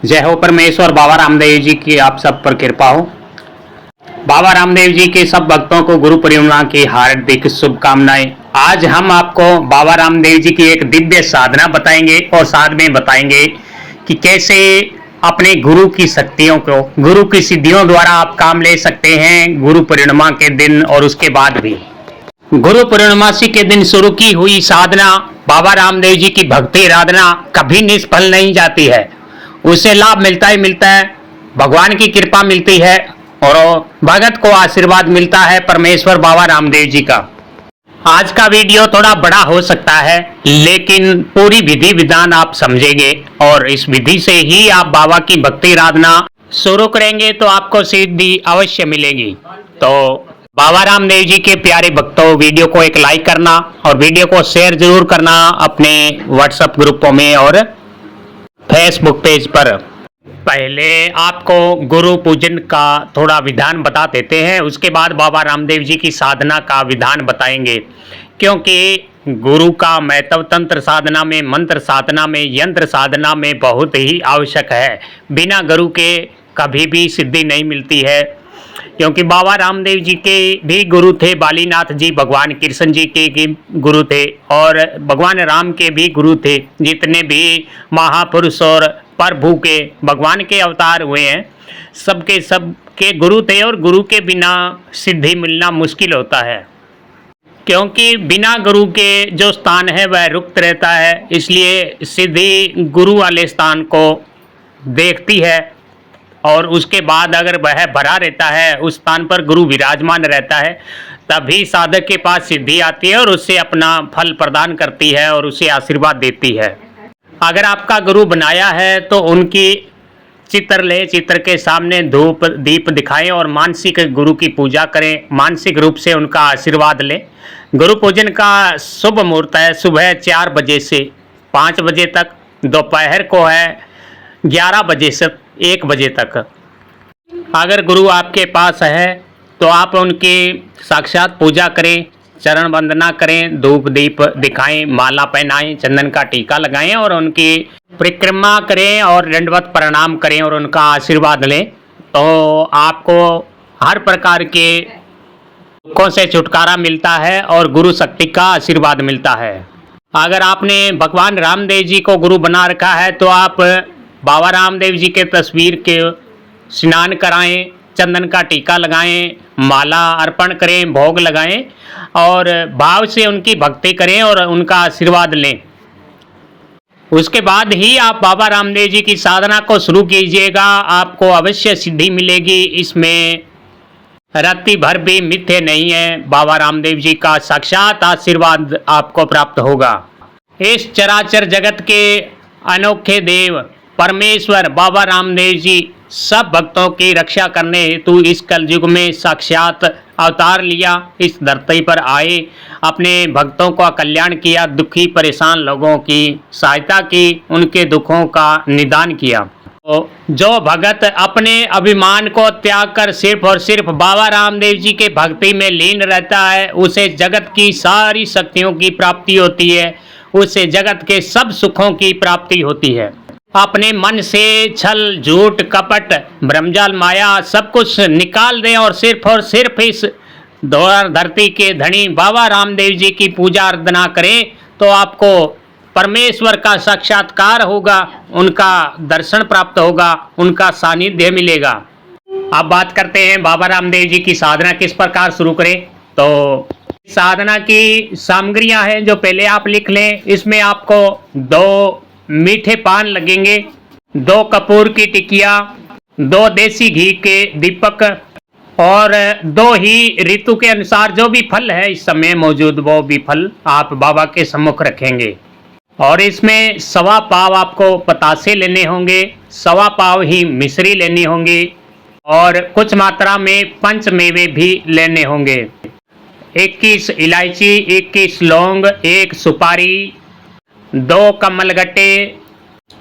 जय हो परमेश्वर बाबा रामदेव जी की आप सब पर कृपा हो। बाबा रामदेव जी के सब भक्तों को गुरु पूर्णिमा की हार्दिक शुभकामनाएं। आज हम आपको बाबा रामदेव जी की एक दिव्य साधना बताएंगे और साथ में बताएंगे कि कैसे अपने गुरु की शक्तियों को, गुरु की सिद्धियों द्वारा आप काम ले सकते हैं गुरु पूर्णिमा के दिन और उसके बाद भी। गुरु पूर्णिमासी के दिन शुरू की हुई साधना बाबा रामदेव जी की भक्ति आराधना कभी निष्फल नहीं जाती है। उसे लाभ मिलता ही मिलता है, भगवान की कृपा मिलती है और भगत को आशीर्वाद मिलता है परमेश्वर बाबा रामदेव जी का। आज का वीडियो थोड़ा बड़ा हो सकता है, लेकिन पूरी विधि विधान आप समझेंगे और इस विधि से ही आप बाबा की भक्ति आराधना शुरू करेंगे तो आपको सिद्धि अवश्य मिलेगी। तो बाबा रामदेव जी के प्यारे भक्तों, वीडियो को एक लाइक करना और वीडियो को शेयर जरूर करना अपने व्हाट्सएप ग्रुपों में और फेसबुक पेज पर। पहले आपको गुरु पूजन का थोड़ा विधान बता देते हैं, उसके बाद बाबा रामदेव जी की साधना का विधान बताएंगे। क्योंकि गुरु का महत्व तंत्र साधना में, मंत्र साधना में, यंत्र साधना में बहुत ही आवश्यक है। बिना गुरु के कभी भी सिद्धि नहीं मिलती है। क्योंकि बाबा रामदेव जी के भी गुरु थे बालीनाथ जी, भगवान कृष्ण जी के गुरु थे और भगवान राम के भी गुरु थे। जितने भी महापुरुष और प्रभु के भगवान के अवतार हुए हैं, सबके सबके गुरु थे और गुरु के बिना सिद्धि मिलना मुश्किल होता है। क्योंकि बिना गुरु के जो स्थान है वह रुक्त रहता है, इसलिए सिद्धि गुरु वाले स्थान को देखती है और उसके बाद अगर वह भरा रहता है, उस स्थान पर गुरु विराजमान रहता है, तभी साधक के पास सिद्धि आती है और उससे अपना फल प्रदान करती है और उसे आशीर्वाद देती है। अगर आपका गुरु बनाया है तो उनकी चित्र ले, चित्र के सामने धूप दीप दिखाएं और मानसिक गुरु की पूजा करें, मानसिक रूप से उनका आशीर्वाद लें। गुरु पूजन का शुभ मुहूर्त है सुबह 4 बजे से 5 बजे तक, दोपहर को है 11 बजे से 1 बजे तक। अगर गुरु आपके पास है तो आप उनकी साक्षात पूजा करें, चरण वंदना करें, धूप दीप दिखाएं, माला पहनाएं, चंदन का टीका लगाएं और उनकी परिक्रमा करें और दंडवत प्रणाम करें और उनका आशीर्वाद लें। तो आपको हर प्रकार के दुखों से छुटकारा मिलता है और गुरु शक्ति का आशीर्वाद मिलता है। अगर आपने भगवान रामदेव जी को गुरु बना रखा है तो आप बाबा रामदेव जी के तस्वीर के स्नान कराएं, चंदन का टीका लगाएं, माला अर्पण करें, भोग लगाएं और भाव से उनकी भक्ति करें और उनका आशीर्वाद लें। उसके बाद ही आप बाबा रामदेव जी की साधना को शुरू कीजिएगा, आपको अवश्य सिद्धि मिलेगी। इसमें रत्ती भर भी मिथ्य नहीं है, बाबा रामदेव जी का साक्षात आशीर्वाद आपको प्राप्त होगा। इस चराचर जगत के अनोखे देव परमेश्वर बाबा रामदेव जी सब भक्तों की रक्षा करने हेतु इस कलयुग में साक्षात अवतार लिया, इस धरती पर आए, अपने भक्तों का कल्याण किया, दुखी परेशान लोगों की सहायता की, उनके दुखों का निदान किया। तो जो भगत अपने अभिमान को त्याग कर सिर्फ और सिर्फ बाबा रामदेव जी के भक्ति में लीन रहता है, उसे जगत की सारी शक्तियों की प्राप्ति होती है, उसे जगत के सब सुखों की प्राप्ति होती है। अपने मन से छल झूठ कपट ब्रह्मजाल माया सब कुछ निकाल दें और सिर्फ इस धरती के धनी बाबा रामदेव जी की पूजा अर्चना करें तो आपको परमेश्वर का साक्षात्कार होगा, उनका दर्शन प्राप्त होगा, उनका सानिध्य मिलेगा। अब बात करते हैं बाबा रामदेव जी की साधना किस प्रकार शुरू करें। तो साधना की सामग्रियां हैं जो पहले आप लिख लें। इसमें आपको 2 मीठे पान लगेंगे, 2 कपूर की टिकिया, 2 देसी घी के दीपक और 2 ही ऋतु के अनुसार जो भी फल है इस समय मौजूद वो भी फल आप बाबा के सम्मुख रखेंगे। और इसमें 1.25 पाव आपको पतासे लेने होंगे, 1.25 पाव ही मिश्री लेनी होंगी और कुछ मात्रा में पंचमेवे भी लेने होंगे। 21 इलायची, 21 लौंग, 1 सुपारी, 2 कमलगट्टे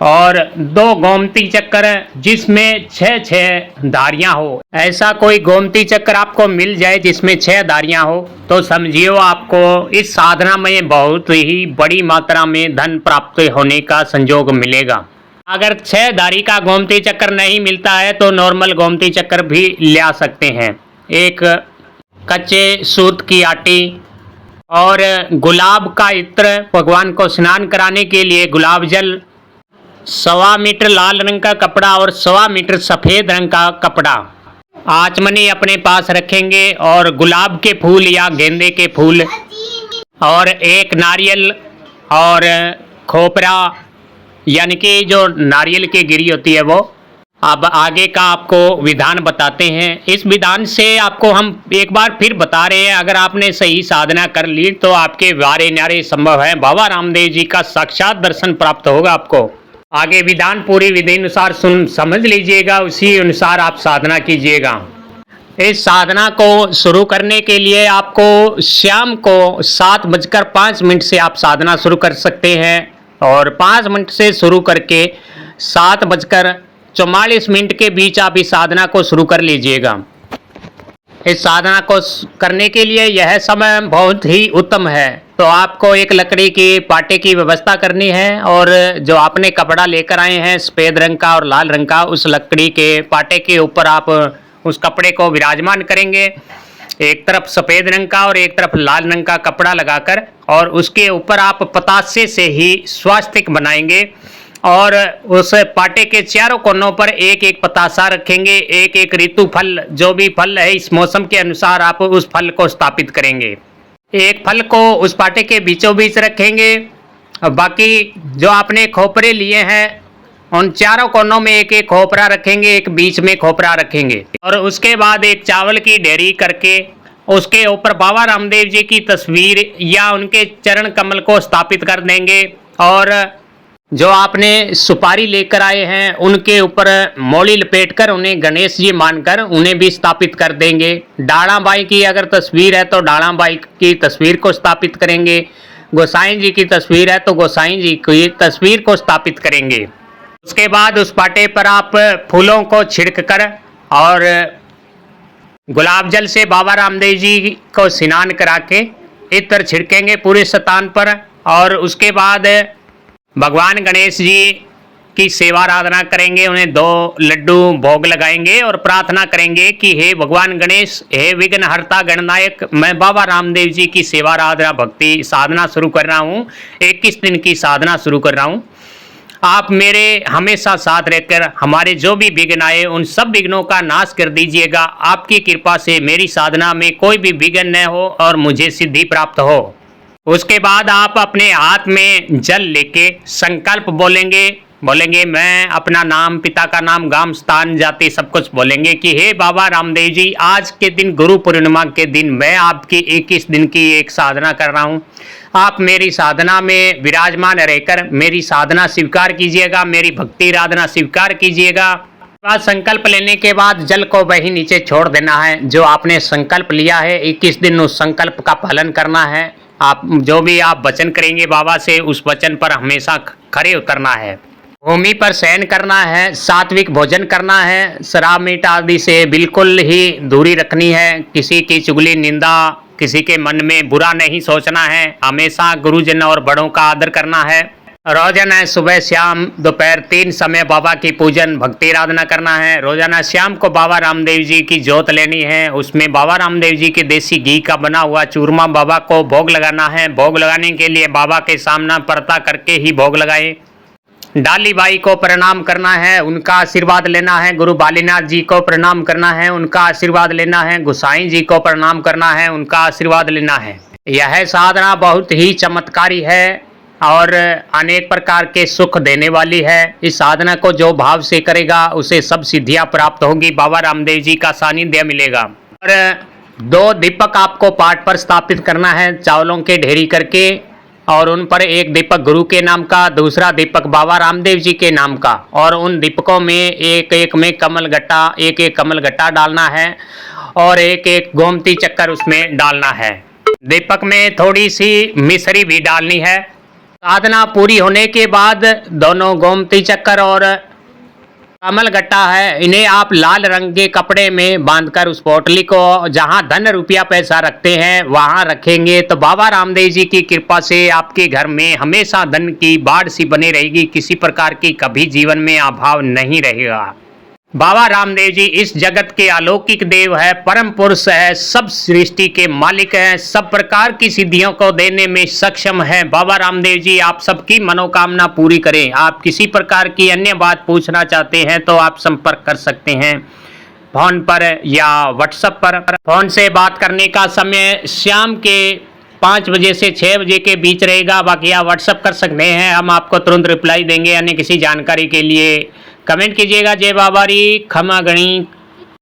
और 2 गोमती चक्कर जिसमें 6 धारियां हो। ऐसा कोई गोमती चक्कर आपको मिल जाए जिसमें 6 धारियां हो तो समझिए आपको इस साधना में बहुत ही बड़ी मात्रा में धन प्राप्त होने का संयोग मिलेगा। अगर 6 धारी का गोमती चक्कर नहीं मिलता है तो नॉर्मल गोमती चक्कर भी ले सकते हैं। एक कच्चे सूत की आटी और गुलाब का इत्र, भगवान को स्नान कराने के लिए गुलाब जल, 1.25 मीटर लाल रंग का कपड़ा और 1.25 मीटर सफ़ेद रंग का कपड़ा, आचमनी अपने पास रखेंगे और गुलाब के फूल या गेंदे के फूल और एक नारियल और खोपरा, यानी कि जो नारियल की गिरी होती है वो। अब आगे का आपको विधान बताते हैं। इस विधान से आपको हम एक बार फिर बता रहे हैं, अगर आपने सही साधना कर ली तो आपके वारे न्यारे संभव है, बाबा रामदेव जी का साक्षात दर्शन प्राप्त होगा आपको। आगे विधान पूरी विधि अनुसार समझ लीजिएगा, उसी अनुसार आप साधना कीजिएगा। इस साधना को शुरू करने के लिए आपको शाम को 7:05 से आप साधना शुरू कर सकते हैं और 5 मिनट से शुरू करके 7:44 के बीच आप इस साधना को शुरू कर लीजिएगा। इस साधना को करने के लिए यह समय बहुत ही उत्तम है। तो आपको एक लकड़ी की पाटे की व्यवस्था करनी है और जो आपने कपड़ा लेकर आए हैं सफ़ेद रंग का और लाल रंग का, उस लकड़ी के पाटे के ऊपर आप उस कपड़े को विराजमान करेंगे, एक तरफ सफ़ेद रंग का और एक तरफ लाल रंग का कपड़ा लगाकर, और उसके ऊपर आप पतासे से ही स्वास्तिक बनाएंगे और उस पाटे के चारों कोनों पर एक एक पतासा रखेंगे। एक एक ऋतु फल, जो भी फल है इस मौसम के अनुसार आप उस फल को स्थापित करेंगे। एक फल को उस पाटे के बीचों बीच रखेंगे और बाकी जो आपने खोपरे लिए हैं उन चारों कोनों में एक एक खोपरा रखेंगे, एक बीच में खोपरा रखेंगे और उसके बाद एक चावल की ढेरी करके उसके ऊपर बाबा रामदेव जी की तस्वीर या उनके चरण कमल को स्थापित कर देंगे और जो आपने सुपारी लेकर आए हैं उनके ऊपर मौली लपेटकर उन्हें गणेश जी मानकर उन्हें भी स्थापित कर देंगे। डाणाबाई की अगर तस्वीर है तो डाणाबाई की तस्वीर को स्थापित करेंगे, गोसाई जी की तस्वीर है तो गोसाई जी की तस्वीर को स्थापित करेंगे। उसके बाद उस पाटे पर आप फूलों को छिड़क कर और गुलाब जल से बाबा रामदेव जी को स्नान करा के इत्र छिड़केंगे पूरे स्थान पर और उसके बाद भगवान गणेश जी की सेवा आराधना करेंगे, उन्हें 2 लड्डू भोग लगाएंगे और प्रार्थना करेंगे कि हे भगवान गणेश, हे विघ्नहर्ता गणनायक, मैं बाबा रामदेव जी की सेवा आराधना भक्ति साधना शुरू कर रहा हूँ, 21 दिन की साधना शुरू कर रहा हूँ। आप मेरे हमेशा साथ रहकर हमारे जो भी विघ्न आए उन सब विघ्नों का नाश कर दीजिएगा। आपकी कृपा से मेरी साधना में कोई भी विघ्न न हो और मुझे सिद्धि प्राप्त हो। उसके बाद आप अपने हाथ में जल लेके संकल्प बोलेंगे मैं अपना नाम, पिता का नाम, गांव, स्थान, जाति सब कुछ बोलेंगे कि हे बाबा रामदेव जी, आज के दिन गुरु पूर्णिमा के दिन मैं आपकी 21 दिन की एक साधना कर रहा हूँ। आप मेरी साधना में विराजमान रहकर मेरी साधना स्वीकार कीजिएगा, मेरी भक्ति आराधना स्वीकार कीजिएगा। बाद संकल्प लेने के बाद जल को वहीं नीचे छोड़ देना है। जो आपने संकल्प लिया है 21 दिन उस संकल्प का पालन करना है। आप जो भी आप वचन करेंगे बाबा से उस वचन पर हमेशा खरे उतरना है। भूमि पर शयन करना है, सात्विक भोजन करना है, शराब मीट आदि से बिल्कुल ही दूरी रखनी है। किसी की चुगली निंदा, किसी के मन में बुरा नहीं सोचना है। हमेशा गुरुजन और बड़ों का आदर करना है। रोजाना सुबह शाम दोपहर 3 समय बाबा की पूजन भक्ति आराधना करना है। रोजाना शाम को बाबा रामदेव जी की जोत लेनी है, उसमें बाबा रामदेव जी के देसी घी का बना हुआ चूरमा बाबा को भोग लगाना है। भोग लगाने के लिए बाबा के सामने पर्दा करके ही भोग लगाएं। डाली बाई को प्रणाम करना है, उनका आशीर्वाद लेना है। गुरु बालीनाथ जी को प्रणाम करना है, उनका आशीर्वाद लेना है। गोसाई जी को प्रणाम करना है, उनका आशीर्वाद लेना है। यह साधना बहुत ही चमत्कारी है और अनेक प्रकार के सुख देने वाली है। इस साधना को जो भाव से करेगा उसे सब सिद्धियां प्राप्त होगी, बाबा रामदेव जी का सानिध्य मिलेगा। और 2 दीपक आपको पाठ पर स्थापित करना है चावलों के ढेरी करके, और उन पर एक दीपक गुरु के नाम का, दूसरा दीपक बाबा रामदेव जी के नाम का, और उन दीपकों में एक एक में कमल गट्टा डालना है और एक एक गोमती चक्कर उसमें डालना है। दीपक में थोड़ी सी मिश्री भी डालनी है। साधना पूरी होने के बाद दोनों गोमती चक्कर और कमल गट्टा है, इन्हें आप लाल रंग के कपड़े में बांधकर उस पोटली को जहां धन रुपया पैसा रखते हैं वहां रखेंगे तो बाबा रामदेव जी की कृपा से आपके घर में हमेशा धन की बाढ़ सी बनी रहेगी, किसी प्रकार की कभी जीवन में अभाव नहीं रहेगा। बाबा रामदेव जी इस जगत के अलौकिक देव है, परम पुरुष है, सब सृष्टि के मालिक हैं, सब प्रकार की सिद्धियों को देने में सक्षम है। बाबा रामदेव जी आप सबकी मनोकामना पूरी करें। आप किसी प्रकार की अन्य बात पूछना चाहते हैं तो आप संपर्क कर सकते हैं फोन पर या व्हाट्सएप पर। फोन से बात करने का समय शाम के 5 बजे से 6 बजे के बीच रहेगा। बाकी आप व्हाट्सएप कर सकते हैं, हम आपको तुरंत रिप्लाई देंगे। अन्य किसी जानकारी के लिए कमेंट कीजिएगा। जय बाबारी, खमा गणी।